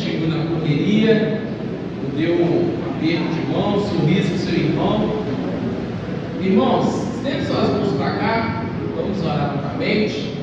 chegou na correria, deu um aperto de mão, um sorriso para o seu irmão. Irmãos, estende suas mãos para cá, vamos orar novamente.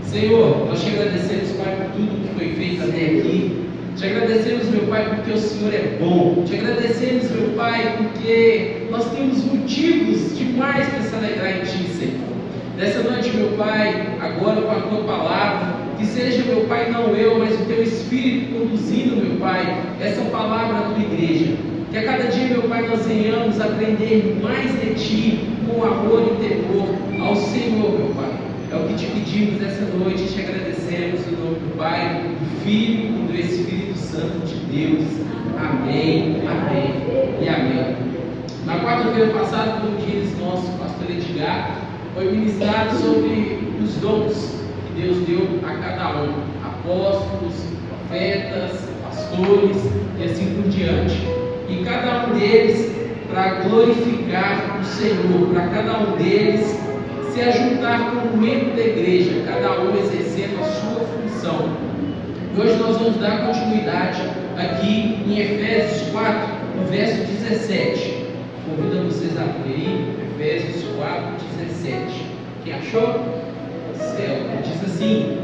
Senhor, nós te agradecemos, Pai, por tudo que foi feito até aqui. Te agradecemos, meu Pai, porque o Senhor é bom. Te agradecemos, meu Pai, porque nós temos motivos demais para se alegrar em Ti, Senhor. Nessa noite, meu Pai, agora com a Tua palavra, que seja, meu Pai, não eu, mas o Teu Espírito conduzindo, meu Pai, essa palavra à Tua igreja. Que a cada dia, meu Pai, nós venhamos aprender mais de Ti, com amor e temor ao Senhor, meu Pai. É o que te pedimos nessa noite, te agradecemos em nome do Pai, do Filho e do Espírito Santo de Deus. Amém, amém e amém. Na quarta-feira passada, como diz nosso pastor Edgar, foi ministrado sobre os dons que Deus deu a cada um: apóstolos, profetas, pastores e assim por diante. E cada um deles para glorificar o Senhor, para cada um deles se ajuntar como membro da igreja, cada um exercendo a sua função. E hoje nós vamos dar continuidade aqui em Efésios 4, no verso 17. Convido vocês a lerem Efésios 4, 17. Quem achou? Céu. Diz assim: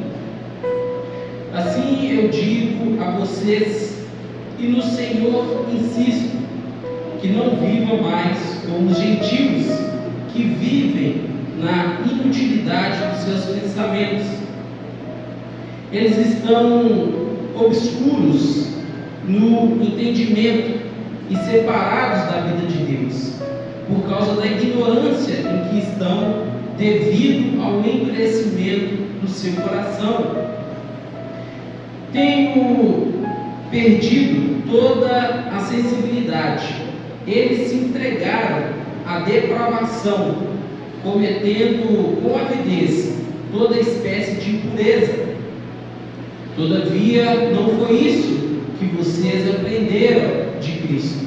assim eu digo a vocês, e no Senhor insisto, que não vivam mais como os gentios, que vivem na inutilidade dos seus pensamentos. Eles estão obscuros no entendimento e separados da vida de Deus, por causa da ignorância em que estão, devido ao endurecimento do seu coração. Tenho perdido toda a sensibilidade. Eles se entregaram à depravação, cometendo com avidez toda espécie de impureza. Todavia, não foi isso que vocês aprenderam de Cristo.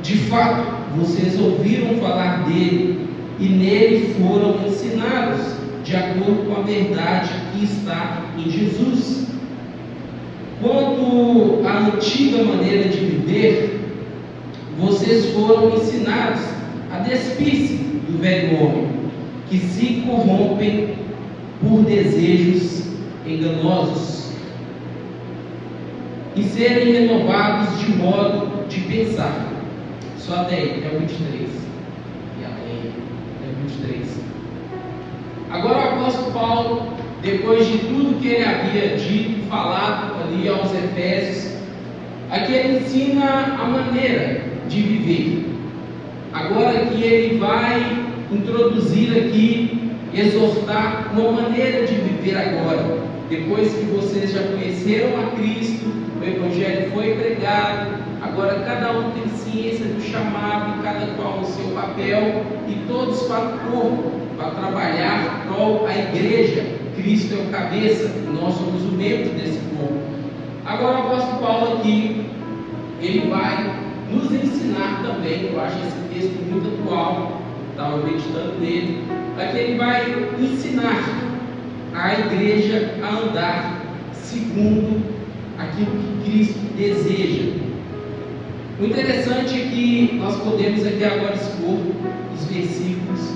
De fato, vocês ouviram falar dele e nele foram ensinados, de acordo com a verdade que está em Jesus. Quanto à antiga maneira de viver, vocês foram ensinados a despir-se do velho homem, que se corrompem por desejos enganosos, e serem renovados de modo de pensar. Só até aí, até o 23. E além, até o 23. Agora o apóstolo Paulo, depois de tudo que ele havia dito, falado ali aos Efésios, aqui ele ensina a maneira de viver. Agora que ele vai introduzir aqui, exortar uma maneira de viver agora. Depois que vocês já conheceram a Cristo, o Evangelho foi pregado, agora cada um tem ciência do chamado, cada qual no seu papel, e todos para o corpo, para trabalhar com a igreja. Cristo é o cabeça, nós somos o membro desse corpo. Agora o apóstolo Paulo aqui, ele vai nos ensinar também, eu acho esse texto muito atual, estava meditando nele, aqui ele vai ensinar a igreja a andar segundo aquilo que Cristo deseja. O interessante é que nós podemos aqui agora expor os versículos,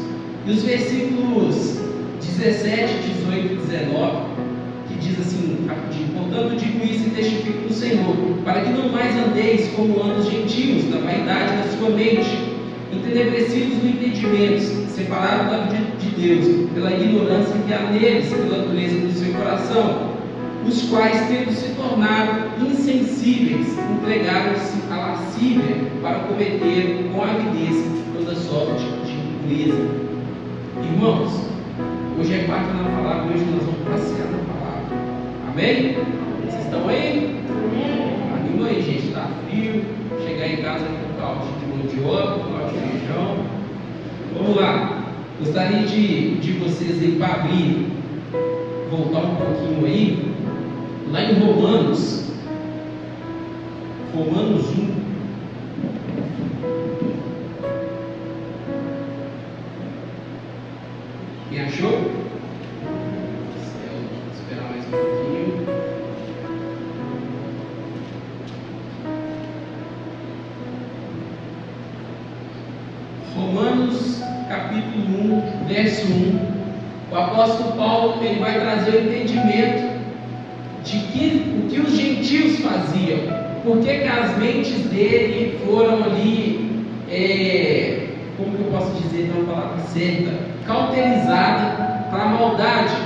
e os versículos 17, 18 e 19, que diz assim, rapidinho: portanto digo isso e testifico no Senhor, para que não mais andeis como andam os gentios, na vaidade da sua mente, entenebrecidos no entendimento, separados da vida de Deus, pela ignorância que há neles, pela dureza do seu coração, os quais, tendo se tornado insensíveis, entregaram-se à lascívia para cometer com avidez toda sorte de impureza. Irmãos, hoje é quarta na palavra, hoje nós vamos passear na palavra. Amém? Vocês estão aí? Anima aí, gente, está frio. Chegar em casa com caldo de mandioca, caldo de feijão. Vamos lá. Gostaria de vocês aí para abrir, voltar um pouquinho aí, lá em Romanos 1. Quem achou? Vou esperar mais um pouquinho. 1, verso 1, o apóstolo Paulo ele vai trazer o entendimento de o que os gentios faziam, por que as mentes dele foram ali, como que eu posso dizer, não uma palavra certa, cauterizada para a maldade.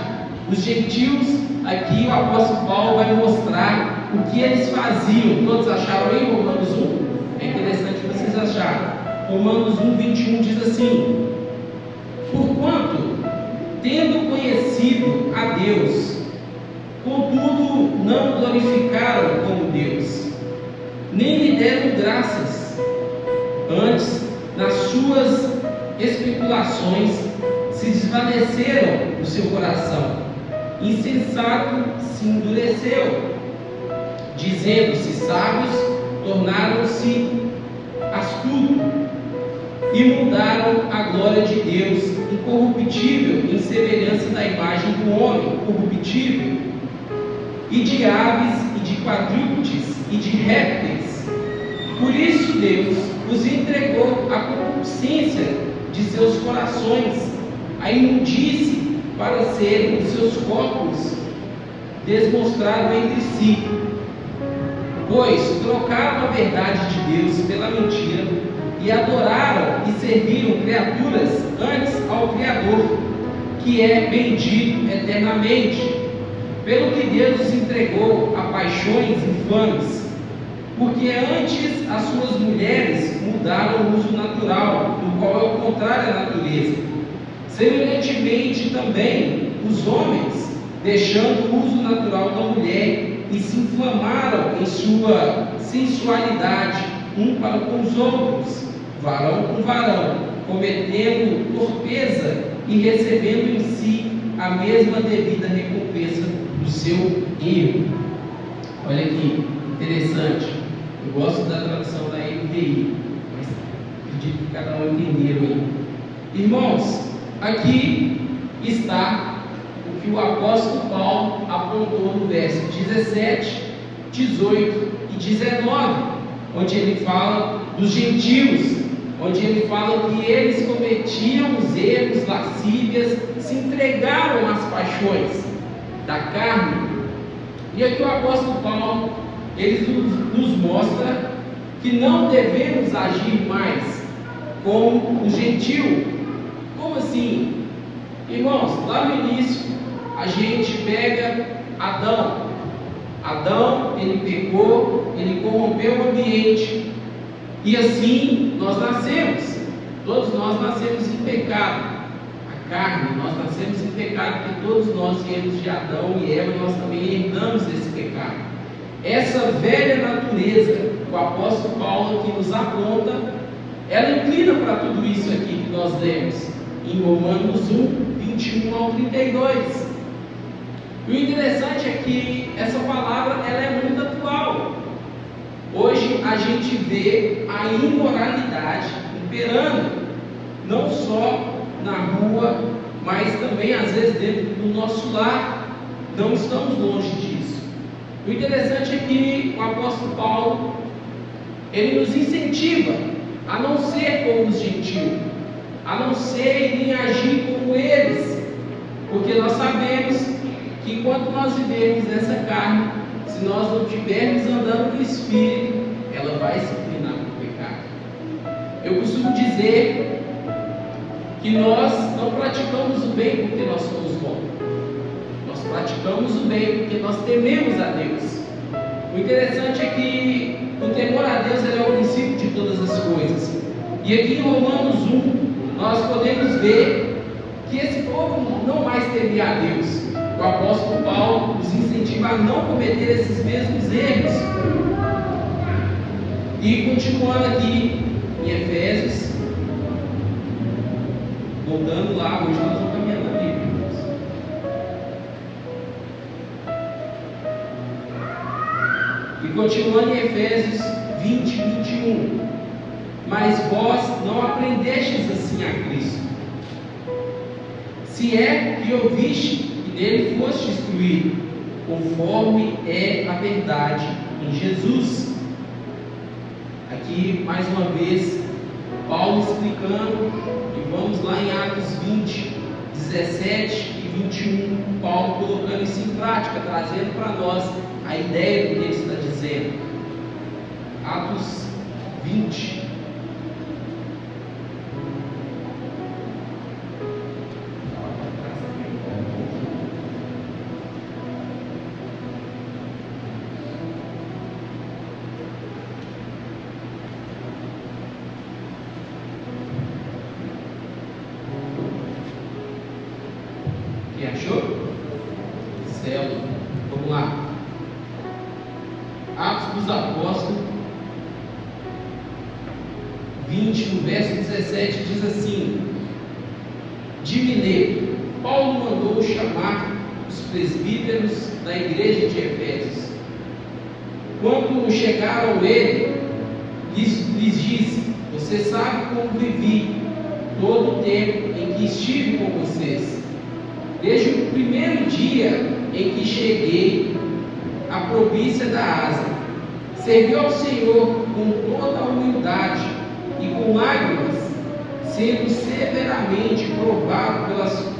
Os gentios, aqui o apóstolo Paulo vai mostrar o que eles faziam. Todos acharam aí Romanos 1? É interessante que vocês acharam. Romanos 1, 21 diz assim: porquanto, tendo conhecido a Deus, contudo não glorificaram como Deus, nem lhe deram graças. Antes, nas suas especulações, se desvaneceram no seu coração. Insensato se endureceu, dizendo-se sábios, tornaram-se astutos, e mudaram a glória de Deus, incorruptível, em semelhança da imagem do homem, corruptível, e de aves, e de quadrúpedes, e de répteis. Por isso Deus os entregou à concupiscência de seus corações, a imundície, para serem os seus corpos desmonstrados entre si. Pois trocaram a verdade de Deus pela mentira, e adoraram e serviram criaturas antes ao Criador, que é bendito eternamente. Pelo que Deus os entregou a paixões infames, porque antes as suas mulheres mudaram o uso natural, do qual é o contrário à natureza. Semelhantemente também os homens, deixando o uso natural da mulher, e se inflamaram em sua sensualidade um para com os outros, varão com varão, cometendo torpeza e recebendo em si a mesma devida recompensa do seu erro. Olha aqui, interessante. Eu gosto da tradução da NVI, mas acredito que cada um entenderam aí. Irmãos, aqui está o que o apóstolo Paulo apontou no verso 17, 18 e 19, onde ele fala dos gentios, onde ele fala que eles cometiam os erros, lascívias, se entregaram às paixões da carne. E aqui o apóstolo Paulo ele nos mostra que não devemos agir mais como o gentio. Como assim? Irmãos, lá no início a gente pega Adão. Adão, ele pecou, ele corrompeu o ambiente, e assim nós nascemos. Todos nós nascemos em pecado. A carne, nós nascemos em pecado, porque todos nós viemos de Adão e Eva, nós também herdamos esse pecado. Essa velha natureza, o apóstolo Paulo aqui nos aponta, ela inclina para tudo isso aqui que nós lemos em Romanos 1, 21 ao 32. E o interessante é que essa palavra ela é muito atual. Hoje a gente vê a imoralidade imperando, não só na rua, mas também às vezes dentro do nosso lar. Não estamos longe disso. O interessante é que o apóstolo Paulo ele nos incentiva a não ser como os gentios, a não ser e nem agir como eles, porque nós sabemos que enquanto nós vivemos nessa carne, se nós não estivermos andando no Espírito, ela vai se inclinar para o pecado. Eu costumo dizer que nós não praticamos o bem porque nós somos bons. Nós praticamos o bem porque nós tememos a Deus. O interessante é que o temor a Deus é o princípio de todas as coisas. E aqui em Romanos 1, nós podemos ver que esse povo não mais temia a Deus. O apóstolo Paulo nos incentiva a não cometer esses mesmos erros. E continuando aqui em Efésios, voltando lá, hoje nós vamos caminhar na Bíblia, irmãos. E continuando em Efésios 20, 21. Mas vós não aprendestes assim a Cristo, se é que ouviste e dele foste instruído, conforme é a verdade em Jesus. Aqui, mais uma vez, Paulo explicando, e vamos lá em Atos 20, 17 e 21, Paulo colocando isso em prática, trazendo para nós a ideia do que ele está dizendo. Atos 20. Quem achou? Célula. Vamos lá. Atos dos Apóstolos 20, no verso 17, diz assim: de Mileto, Paulo mandou chamar os presbíteros da igreja de Efésios. Quando chegaram ele, lhes disse: você sabe como vivi todo o tempo em que estive com vocês, desde o primeiro dia em que cheguei à província da Ásia. Servi ao Senhor com toda a humildade e com lágrimas, sendo severamente provado pelas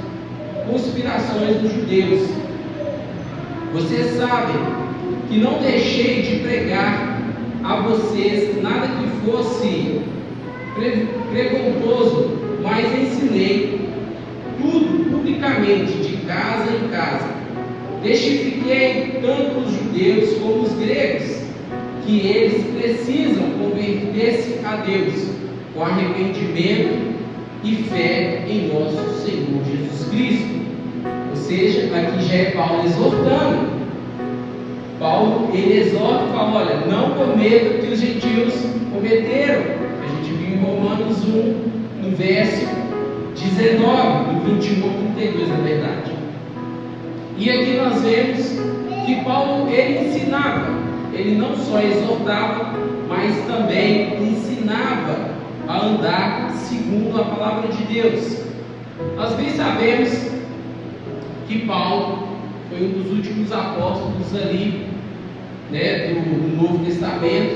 conspirações dos judeus. Vocês sabem que não deixei de pregar a vocês nada que fosse pregontoso, mas ensinei tudo publicamente, de casa em casa. Testifiquei tanto os judeus como os gregos que eles precisam converter-se a Deus com arrependimento e fé em nosso Senhor Jesus Cristo. Ou seja, aqui já é Paulo exortando. Paulo, ele exorta e fala: olha, não cometa o que os gentios cometeram. A gente viu em Romanos 1, no verso 19, do 21 ao 32, na verdade. E aqui nós vemos que Paulo, ele ensinava, ele não só exortava, mas também ensinava a andar segundo a palavra de Deus. Nós bem sabemos que Paulo foi um dos últimos apóstolos ali, né, do Novo Testamento,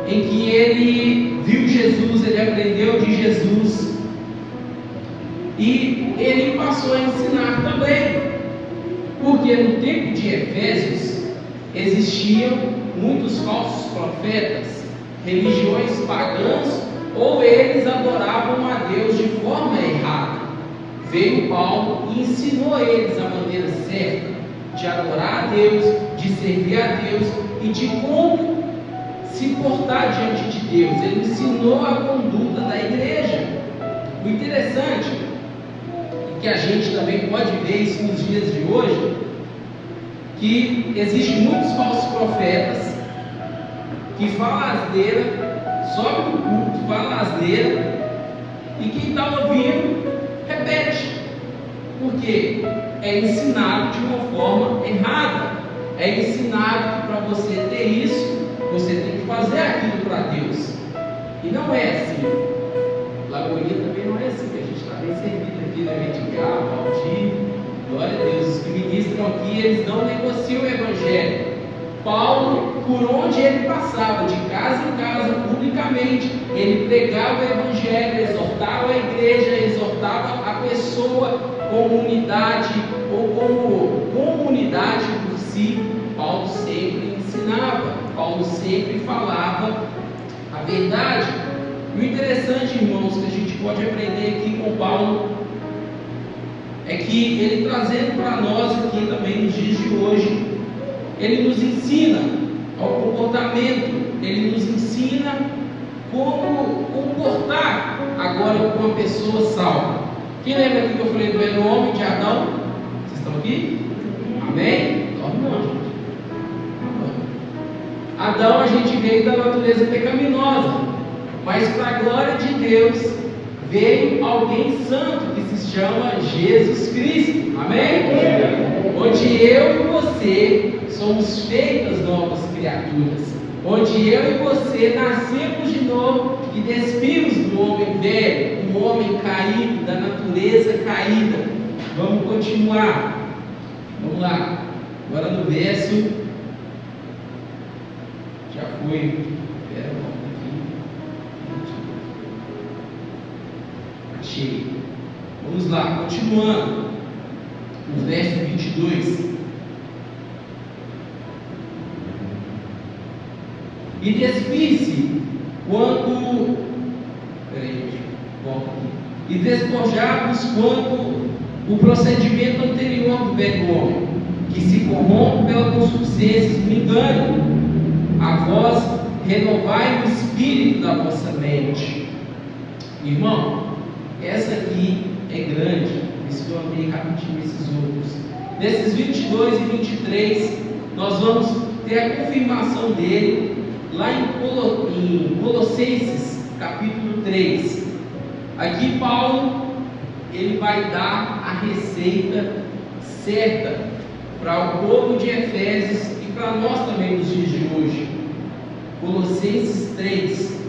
em que ele viu Jesus, ele aprendeu de Jesus, e ele passou a ensinar também. Porque no tempo de Efésios existiam muitos falsos profetas, religiões pagãs, ou eles adoravam a Deus de forma errada. Veio Paulo e ensinou eles a maneira certa de adorar a Deus, de servir a Deus e de como se portar diante de Deus. Ele ensinou a conduta da igreja. O interessante, que a gente também pode ver isso nos dias de hoje, que existem muitos falsos profetas que falam asneira, sobe no culto, fala asneira, e quem está ouvindo repete, porque é ensinado de uma forma errada. É ensinado que para você ter isso, você tem que fazer aquilo para Deus, e não é assim. Lagoinha também não é assim, que a gente está bem servido aqui, né? Edgar, Valdir, glória a Deus. Os que ministram aqui, eles não negociam o Evangelho. Paulo, por onde ele passava, de casa em casa, publicamente, ele pregava o Evangelho, exortava a igreja, exortava a pessoa, comunidade ou como comunidade por si. Paulo sempre ensinava, Paulo sempre falava a verdade. E o interessante, irmãos, que a gente pode aprender aqui com Paulo, é que ele trazendo para nós aqui também nos dias de hoje, ele nos ensina ao comportamento, ele nos ensina como comportar agora com uma pessoa salva. Quem lembra aqui que eu falei do velho homem de Adão? Vocês estão aqui? Amém? Não, gente. Adão, a gente veio da natureza pecaminosa, mas para a glória de Deus veio alguém santo que se chama Jesus Cristo. Amém? Onde eu e você somos feitas novas criaturas, onde eu e você nascemos de novo e despimos do homem velho, do homem caído, da natureza caída. Vamos continuar. Vamos lá. Agora no verso. Já foi. Espera um pouquinho. cheia. Vamos lá, continuando. O verso 22. E despisse quanto. Peraí, gente, volta aqui. E despojava-os quanto o procedimento anterior do velho homem, que se corrompe pela concupiscência do engano. A vós renovai o espírito da vossa mente. Irmão, essa aqui é grande. Isso que eu amei rapidinho esses outros. Nesses 22 e 23, nós vamos ter a confirmação dele lá em Colossenses, capítulo 3. Aqui Paulo, ele vai dar a receita certa para o povo de Efésios e para nós também nos dias de hoje. Colossenses 3.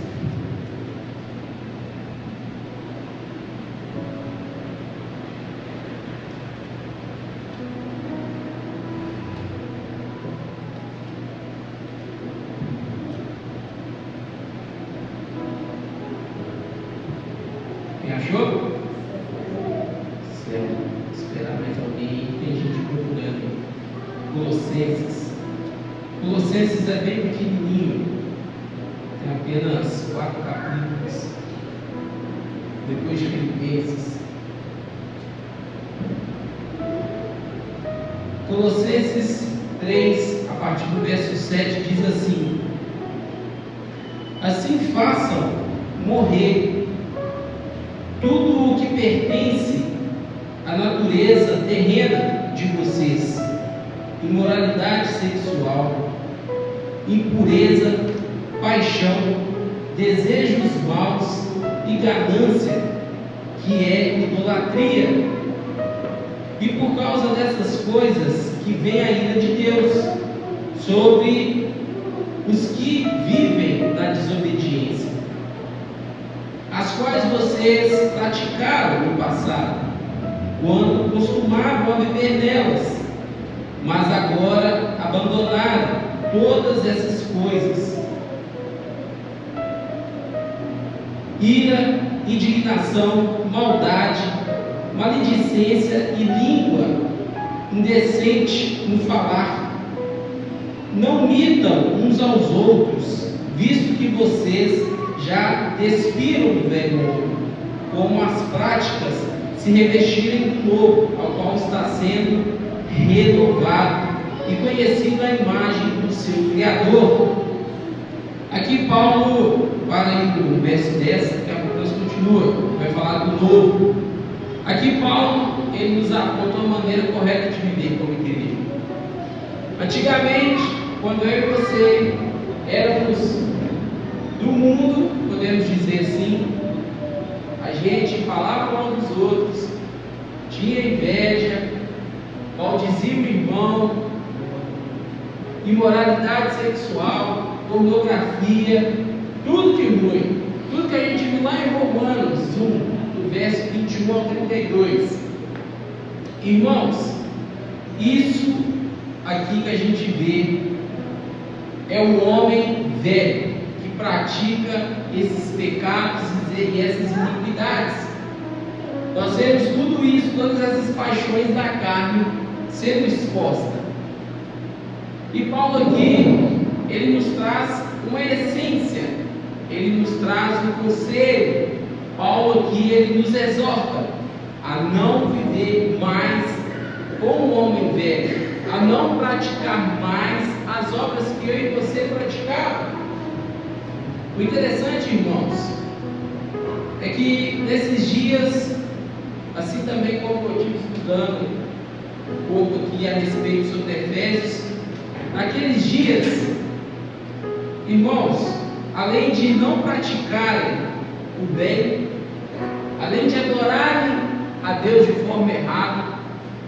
Quem achou? Certo. Esperar mais alguém. Tem gente procurando. Colossenses. Colossenses é bem pequenininho. Tem apenas 4 capítulos. Depois de Filipenses. Colossenses 3, a partir do verso 7, diz assim: assim façam morrer tudo o que pertence à natureza terrena de vocês: imoralidade sexual, impureza, paixão, desejos maus e ganância, que é idolatria. E por causa dessas coisas que vem a ira de Deus sobre os que vivem na desobediência, as quais vocês praticaram no passado, quando costumavam a viver nelas, mas agora abandonaram todas essas coisas: ira, indignação, maldade, maledicência e língua indecente no falar. Não mintam uns aos outros, visto que vocês já despiram do velho homem, como as práticas se revestirem do novo, ao qual está sendo renovado e conhecido a imagem do seu Criador. Aqui Paulo, para aí no verso 10, daqui a pouco nós continua, vai falar do novo. Aqui Paulo, ele nos aponta uma maneira correta de viver como igreja. Antigamente, quando eu e você éramos do mundo, podemos dizer assim, a gente falava mal dos outros, tinha inveja, maldizia o irmão, imoralidade sexual, pornografia, tudo de ruim, tudo que a gente viu lá em Romanos 1, do verso 21 ao 32. Irmãos, isso aqui que a gente vê é o homem velho que pratica esses pecados e essas iniquidades. Nós vemos tudo isso, todas essas paixões da carne sendo expostas. E Paulo aqui, ele nos traz uma essência, ele nos traz um conselho. Paulo aqui, ele nos exorta a não viver mais como um homem velho, a não praticar mais as obras que eu e você praticava. O interessante, irmãos, é que nesses dias, assim também como eu estive estudando um pouco aqui a respeito sobre Efésios, naqueles dias, irmãos, além de não praticarem o bem, além de adorarem a Deus de forma errada,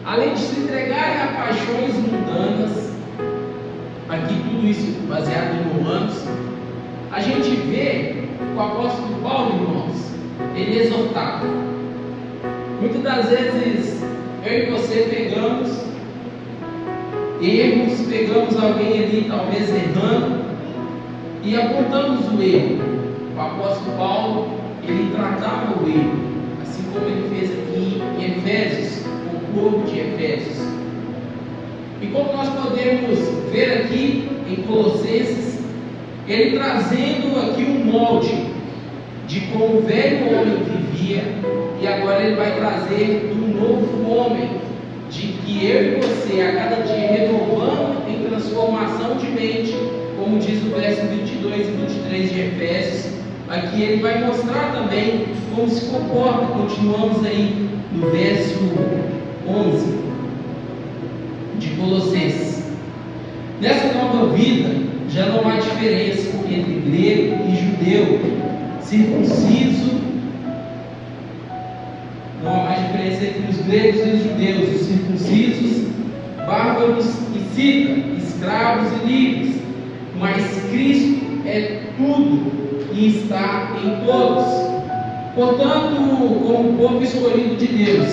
além de se entregarem a paixões mundanas, aqui tudo isso baseado em Romanos, a gente vê o apóstolo Paulo, irmãos, ele exortava. Muitas das vezes eu e você pegamos erros, pegamos alguém ali talvez errando e apontamos o erro. O apóstolo Paulo, ele tratava o erro. assim como ele fez aqui em Efésios, com o povo de Efésios. E como nós podemos ver aqui em Colossenses, ele trazendo aqui um molde de como o velho homem vivia, e agora ele vai trazer um novo homem, de que eu e você, a cada dia renovando em transformação de mente, como diz o verso 22 e 23 de Efésios. Aqui ele vai mostrar também como se comporta. Continuamos aí no verso 11 de Colossenses. Nessa nova vida já não há diferença entre grego e judeu, circunciso, não há mais diferença entre os gregos e os judeus, os circuncisos, bárbaros e cita, escravos e livres, mas Cristo é tudo e está em todos. Portanto, como povo escolhido de Deus,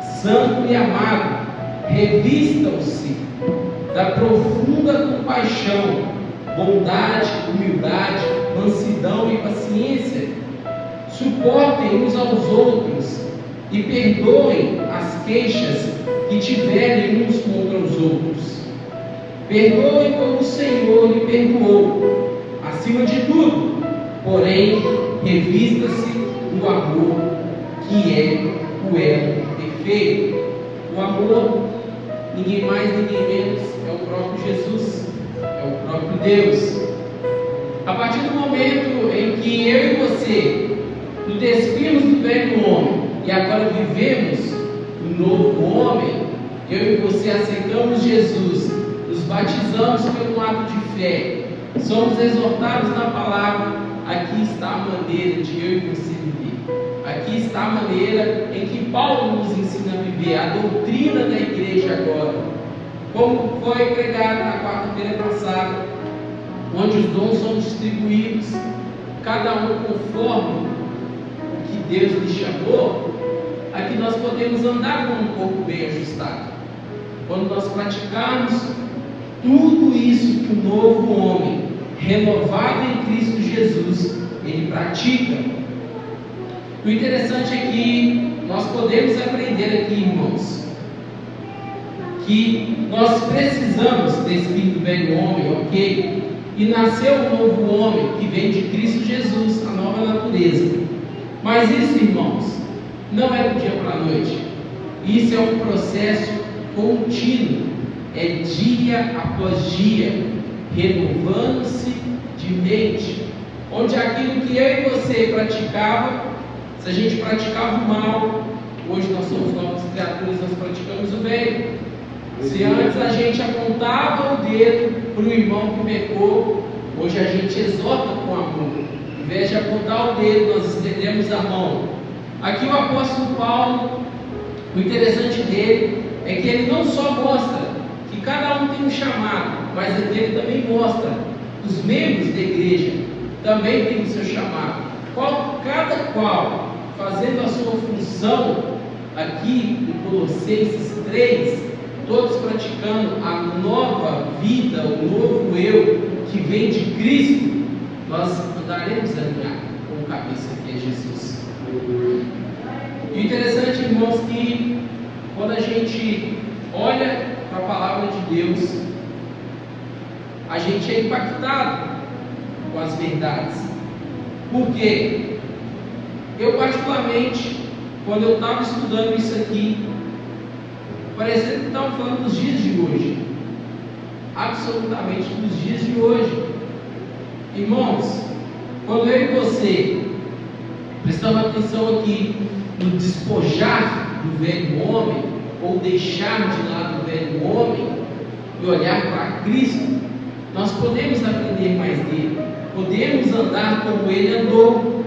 santo e amado, revistam-se da profunda compaixão, bondade, humildade, mansidão e paciência. Suportem uns aos outros e perdoem as queixas que tiverem uns contra os outros. Perdoem como o Senhor lhe perdoou. Acima de tudo, porém, revista-se do amor, que é o elo perfeito. O amor, ninguém mais, ninguém menos, é o próprio Jesus, é o próprio Deus. A partir do momento em que eu e você nos despimos do velho homem e agora vivemos o novo homem, eu e você aceitamos Jesus, nos batizamos pelo ato de fé, somos exortados na palavra. Aqui está a maneira de eu e você viver. Aqui está a maneira em que Paulo nos ensina a viver, a doutrina da igreja agora, como foi pregado na quarta-feira passada, onde os dons são distribuídos, cada um conforme o que Deus lhe chamou. Aqui nós podemos andar com um corpo bem ajustado. Quando nós praticarmos tudo isso que o novo homem, renovado em Cristo Jesus, ele pratica. O interessante é que nós podemos aprender aqui, irmãos, que nós precisamos despir do velho homem, ok? E nasceu um novo homem que vem de Cristo Jesus, a nova natureza. Mas isso, irmãos, não é do dia para a noite. Isso é um processo contínuo, é dia após dia, renovando-se de mente, onde aquilo que eu e você praticava, se a gente praticava o mal, hoje nós somos novas criaturas, nós praticamos o bem. Se antes a gente apontava o dedo para o irmão que pecou, hoje a gente exorta com amor. Em vez de apontar o dedo, nós estendemos a mão. Aqui o apóstolo Paulo, o interessante dele é que ele não só mostra que cada um tem um chamado, mas aqui ele também mostra que os membros da igreja também têm o seu chamado. Cada qual fazendo a sua função. Aqui em Colossenses 3, todos praticando a nova vida, o novo eu que vem de Cristo, nós andaremos alinhados com o cabeça que é Jesus. E o interessante, irmãos, que quando a gente olha para a palavra de Deus, a gente é impactado com as verdades. Por quê? Eu particularmente, quando eu estava estudando isso aqui, parecia que estava falando dos dias de hoje, absolutamente dos dias de hoje. Irmãos, quando eu e você prestamos atenção aqui no despojar do velho homem, ou deixar de lado o velho homem e olhar para Cristo, nós podemos aprender mais dele, podemos andar como ele andou.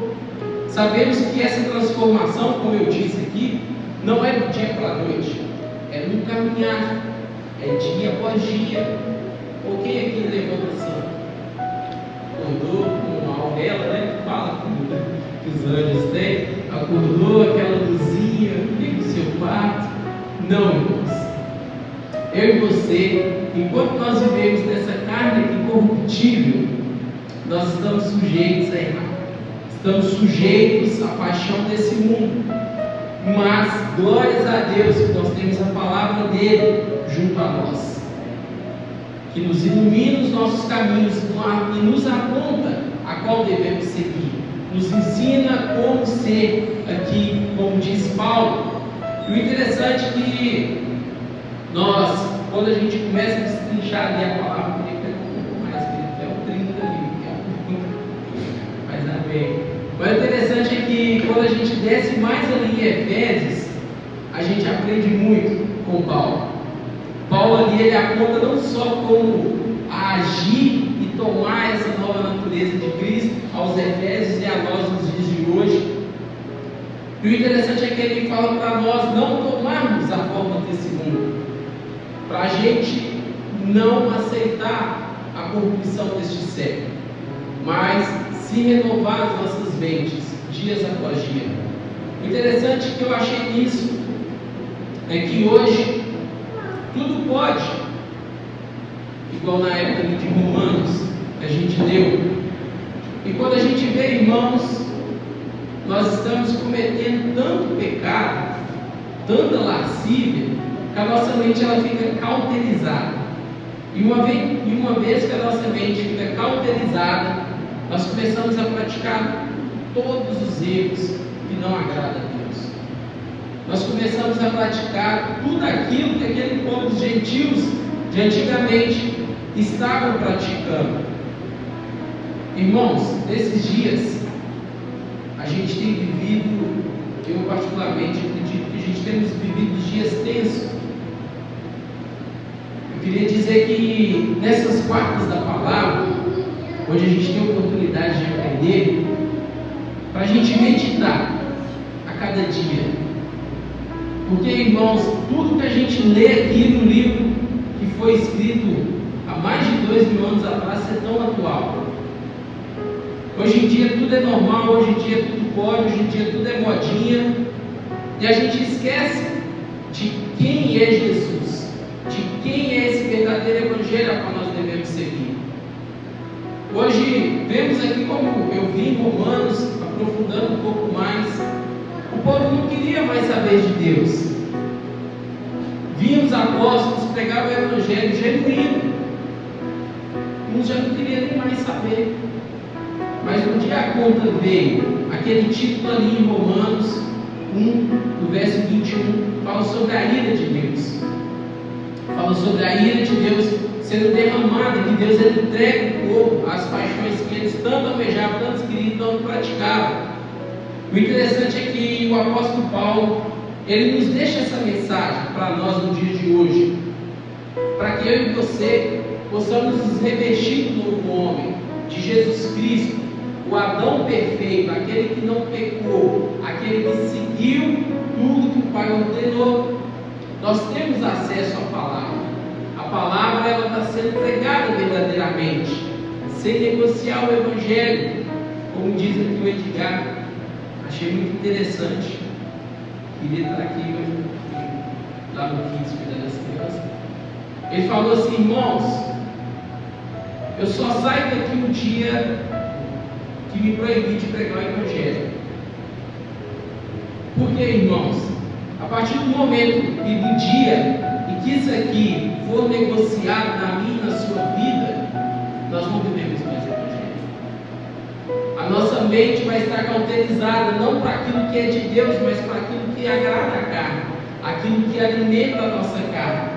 Sabemos que essa transformação, como eu disse aqui, não é do dia para a noite, é no caminhar, é dia após dia. Ou quem aqui levanta santo? Acordou com a auréola, né? Fala que os anjos têm, acordou aquela luzinha, liga o seu quarto. Não, irmãos. Eu e você, enquanto nós vivemos nessa carne incorruptível, nós estamos sujeitos a errar. estamos sujeitos à paixão desse mundo, mas glórias a Deus que nós temos a palavra dele junto a nós, que nos ilumina os nossos caminhos e nos aponta a qual devemos seguir, nos ensina como ser aqui, como diz Paulo. E o interessante é que nós, quando a gente começa a destrinchar ali a palavra, eu queria pegar um pouco mais, até o 30 ali, mas amém. Mas o interessante é que quando a gente desce mais ali em Efésios, a gente aprende muito com Paulo. Paulo ali, ele aponta não só como agir e tomar essa nova natureza de Cristo aos Efésios e a nós nos dias de hoje. E o interessante é que ele fala para nós não tomarmos a forma desse mundo, para a gente não aceitar a corrupção deste século, mas se renovar as nossas mentes, dias após dia. O interessante que eu achei nisso é que hoje tudo pode, igual na época de Romanos, que a gente leu. E quando a gente vê, irmãos, nós estamos cometendo tanto pecado, tanta lascívia, que a nossa mente ela fica cauterizada. E uma vez que a nossa mente fica cauterizada, nós começamos a praticar todos os erros que não agradam a Deus. Nós começamos a praticar tudo aquilo que aquele povo dos gentios de antigamente estavam praticando. Irmãos, nesses dias, a gente tem vivido, eu particularmente acredito que a gente temos vivido dias tensos. Eu queria dizer que nessas quartas da palavra, hoje a gente tem a oportunidade de aprender, para a gente meditar a cada dia. Porque, irmãos, tudo que a gente lê aqui no livro que foi escrito há mais de 2000 anos atrás é tão atual. Hoje em dia tudo é normal, hoje em dia tudo pode, hoje em dia tudo é modinha, e a gente esquece de quem é Jesus, de quem é esse verdadeiro evangelho a qual nós devemos seguir. Hoje vemos aqui, como eu vi em Romanos, aprofundando um pouco mais, o povo não queria mais saber de Deus. Vimos apóstolos pregar o evangelho genuíno, uns já não queriam nem mais saber. Mas no dia a conta veio aquele título ali em Romanos 1, no verso 21, fala sobre a ira de Deus. Fala sobre a ira de Deus sendo derramada, que Deus ele entrega o povo às paixões que eles tanto almejavam, tanto queriam, tanto praticavam. O interessante é que o apóstolo Paulo, ele nos deixa essa mensagem para nós no dia de hoje, para que eu e você possamos nos revestir do novo homem, de Jesus Cristo, o Adão perfeito, aquele que não pecou, aquele que seguiu tudo que o Pai ordenou. Nós temos acesso à palavra. A palavra ela está sendo pregada verdadeiramente, sem negociar o evangelho, como diz aqui o Edgar. Achei muito interessante. Queria estar aqui hoje, lá no Kids, cuidando das crianças. Ele falou assim: irmãos, eu só saio daqui um dia que me proibir de pregar o evangelho. Porque, irmãos, a partir do momento e do dia em que isso aqui for negociado na minha e na sua vida, nós não vivemos mais o evangelho. A nossa mente vai estar cauterizada não para aquilo que é de Deus, mas para aquilo que agrada a carne, aquilo que alimenta a nossa carne.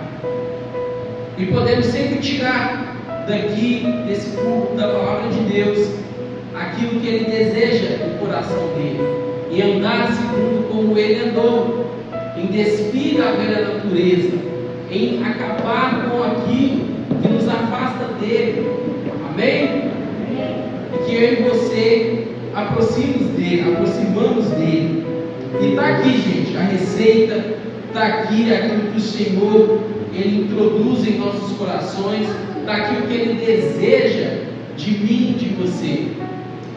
E podemos sempre tirar daqui, desse culto da palavra de Deus, aquilo que Ele deseja no coração dele, e andar segundo como Ele andou, em despir da velha natureza, em acabar com aquilo que nos afasta dele. Amém? E que eu e você aproximamos dele. E está aqui, gente, a receita, está aqui aquilo que o Senhor Ele introduz em nossos corações, está aqui o que Ele deseja de mim e de você.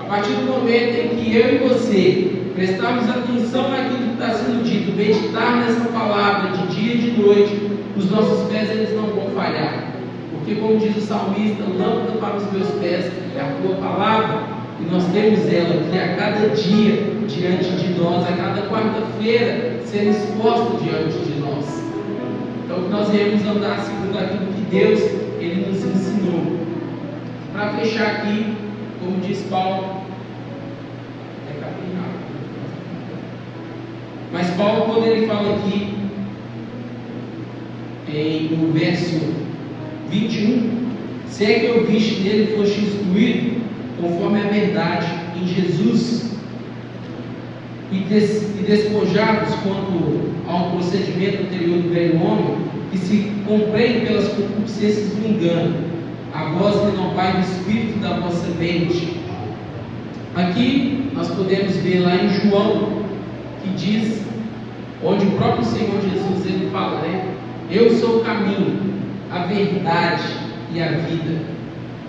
A partir do momento em que eu e você prestarmos atenção naquilo que está sendo dito, meditar nessa palavra de dia e de noite, os nossos pés eles não vão falhar. Porque, como diz o salmista, lâmpada para os meus pés é a tua palavra e nós temos ela aqui a cada dia diante de nós, a cada quarta-feira sendo exposta diante de nós. Então que nós iremos andar segundo aquilo que Deus Ele nos ensinou. Para fechar aqui, como diz Paulo, mas Paulo, quando ele fala aqui no verso 21, se é que eu viste nele foste instruído conforme a verdade em Jesus, e despojar-vos quanto ao procedimento anterior do velho homem, que se compreende pelas concupiscências do engano, a vós renovai o espírito da vossa mente. Aqui nós podemos ver lá em João, que diz, onde o próprio Senhor Jesus ele fala, né? Eu sou o caminho, a verdade e a vida.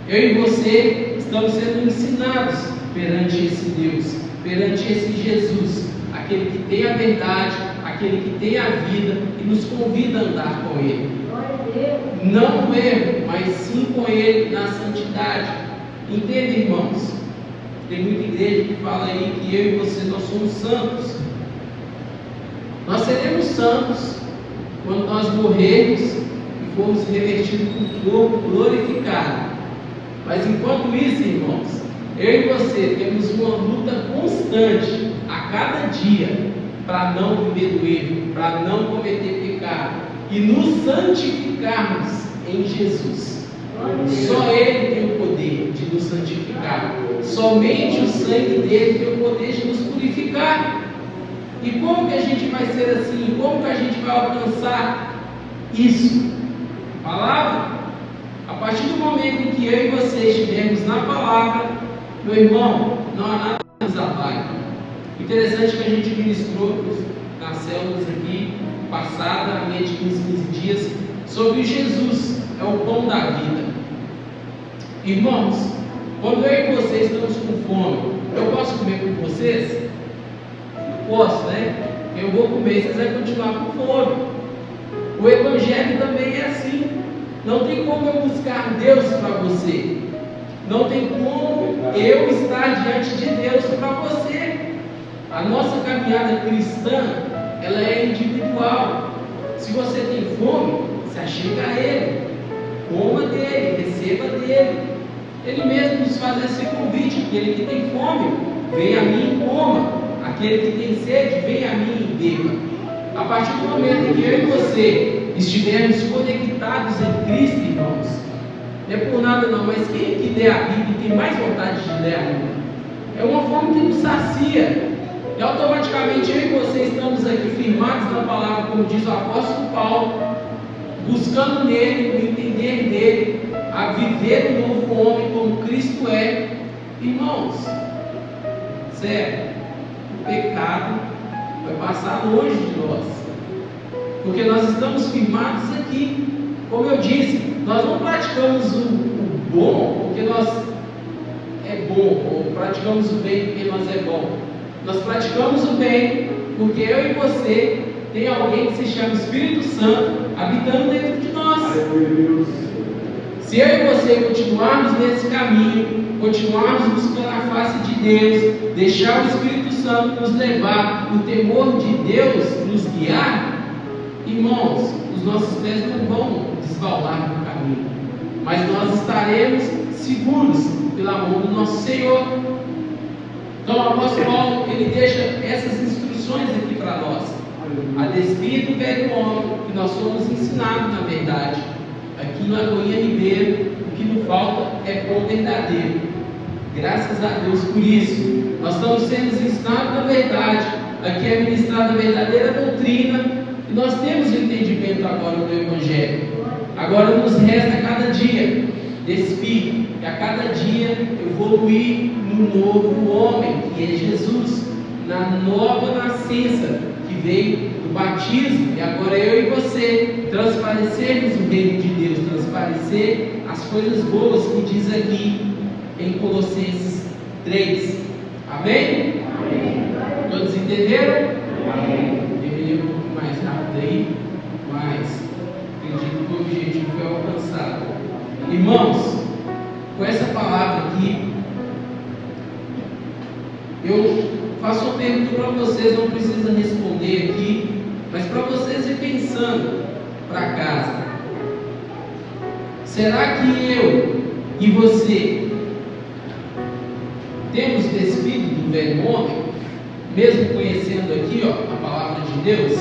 Eu e você estamos sendo ensinados perante esse Deus, perante esse Jesus, aquele que tem a verdade, aquele que tem a vida e nos convida a andar com Ele. Não no erro, mas sim com Ele na santidade. Entenda, irmãos? Tem muita igreja que fala aí que eu e você nós somos santos. Nós seremos santos quando nós morrermos e formos revestidos com o corpo glorificado. Mas enquanto isso, irmãos, eu e você temos uma luta constante a cada dia para não viver do erro, para não cometer pecado e nos santificarmos em Jesus. Só Ele tem o poder de nos santificar. Somente o sangue dele tem o poder de nos purificar. E como que a gente vai ser assim? Como que a gente vai alcançar isso? Palavra? A partir do momento em que eu e você estivermos na palavra, meu irmão, não há nada que nos abaia. Interessante que a gente ministrou nas células aqui, passada, a meia de 15 dias, sobre Jesus, é o pão da vida. Irmãos, quando eu e vocês estamos com fome, eu posso comer com vocês? Posso, né? Eu vou comer, vocês vão continuar com fome. O Evangelho também é assim. Não tem como eu buscar Deus para você. Não tem como eu estar diante de Deus para você. A nossa caminhada cristã, ela é individual. Se você tem fome, se achega a Ele. Coma dele, receba dele. Ele mesmo nos faz esse convite. Aquele que tem fome, venha a mim e coma. Aquele que tem sede, venha a mim e beba. A partir do momento em que eu e você estivermos conectados em Cristo, irmãos, não é por nada não, mas quem que lê a Bíblia e tem mais vontade de ler a Bíblia? É uma fome que nos sacia. E automaticamente eu e você estamos aqui firmados na palavra, como diz o apóstolo Paulo, buscando nele, o entender dele, a viver o novo homem como Cristo é. Irmãos, sério, o pecado vai passar longe de nós, porque nós estamos firmados aqui. Como eu disse, nós não praticamos o bom porque nós é bom, ou praticamos o bem porque nós é bom. Nós praticamos o bem porque eu e você tem alguém que se chama Espírito Santo habitando dentro de nós. Se eu e você continuarmos nesse caminho, continuarmos buscando a face de Deus, deixar o Espírito Santo nos levar, o temor de Deus nos guiar, irmãos, os nossos pés não vão desvalar no caminho, mas nós estaremos seguros pela mão do nosso Senhor. Então o apóstolo Paulo, ele deixa essas instruções aqui para nós, a despeito do velho homem, que nós somos ensinados na verdade. Aqui no Agoinha Ribeiro, o que nos falta é pão verdadeiro. Graças a Deus por isso. Nós estamos sendo ensinados na verdade. Aqui é ministrada a verdadeira doutrina. E nós temos o entendimento agora do Evangelho. Agora nos resta a cada dia despir, e a cada dia evoluir no novo homem, que é Jesus, na nova nascença que veio do batismo, e agora eu e você transparecermos o reino de Deus, transparecer as coisas boas que diz aqui em Colossenses 3. Amém? Amém. Todos entenderam? Amém. Deveria ir um pouco mais rápido aí, mas acredito que o objetivo foi alcançado. Irmãos, com essa palavra aqui, Eu faço uma pergunta para vocês, não precisa responder aqui, mas para vocês ir pensando para casa. Será que eu e você temos despido do velho homem, mesmo conhecendo aqui a palavra de Deus?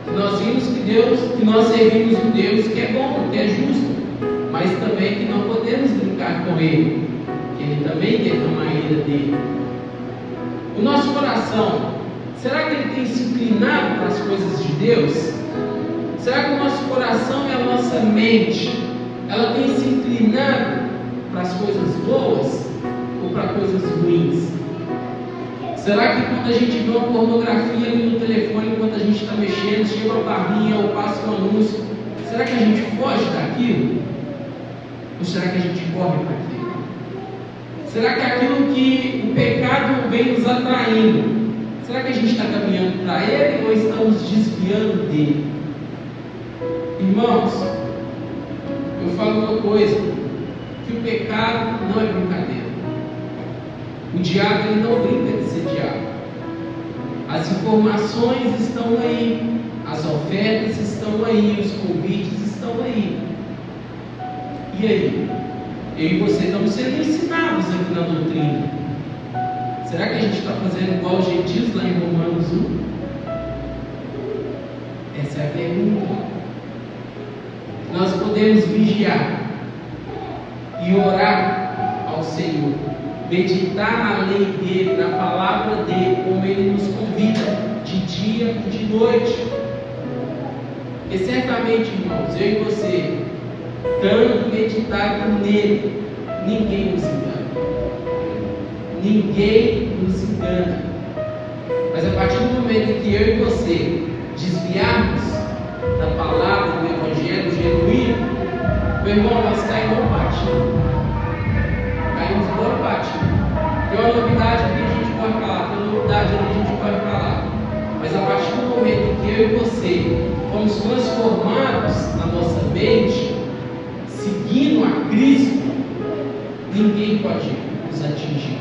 Que nós vimos que nós servimos um Deus que é bom, que é justo, mas também que não podemos brincar com Ele, que Ele também derrama a ira dele. O nosso coração, será que ele tem se inclinado para as coisas de Deus? Será que o nosso coração e a nossa mente, ela tem se inclinado para as coisas boas ou para coisas ruins? Será que quando a gente vê uma pornografia ali no telefone, enquanto a gente está mexendo, chega uma barrinha ou passa um anúncio, será que a gente foge daquilo? Ou será que a gente corre para aquilo? Será que aquilo que o pecado vem nos atraindo, será que a gente está caminhando para ele ou estamos desviando dele? Irmãos, eu falo uma coisa, que o pecado não é brincadeira. O diabo, ele não brinca de ser diabo. As informações estão aí, as ofertas estão aí, os convites estão aí. E aí? Eu e você estamos sendo ensinados aqui na doutrina. Será que a gente está fazendo igual os gentios lá em Romanos 1? Essa é a pergunta. Nós podemos vigiar e orar ao Senhor, meditar na lei dele, na palavra dele, como ele nos convida, de dia e de noite. E certamente, irmãos, eu e você, estando meditado nele, ninguém nos engana. Ninguém nos engana. Mas a partir do momento em que eu e você desviarmos da palavra do Evangelho genuíno, meu irmão, nós caímos no patinho. Caímos no patinho. Tem uma novidade aqui, a gente pode falar. Tem uma novidade ali, a gente pode falar. Mas a partir do momento em que eu e você fomos transformados na nossa mente, seguindo a Cristo, ninguém pode nos atingir.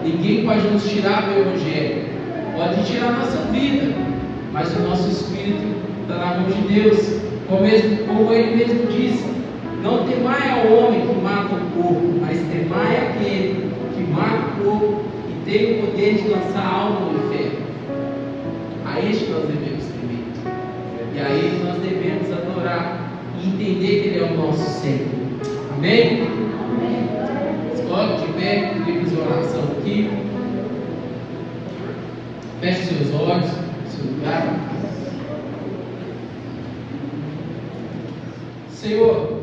Ninguém pode nos tirar do Evangelho. Pode tirar a nossa vida, mas o nosso espírito está na mão de Deus. Como ele mesmo disse: não temai ao homem que mata o corpo, mas temai aquele que mata o corpo e tem o poder de lançar a alma no inferno. A este nós devemos temer. E a ele nós devemos adorar e entender que ele é o nosso Senhor. Amém? Coloque de pé, eu queria fazer uma oração aqui. Feche seus olhos, seu lugar. Senhor,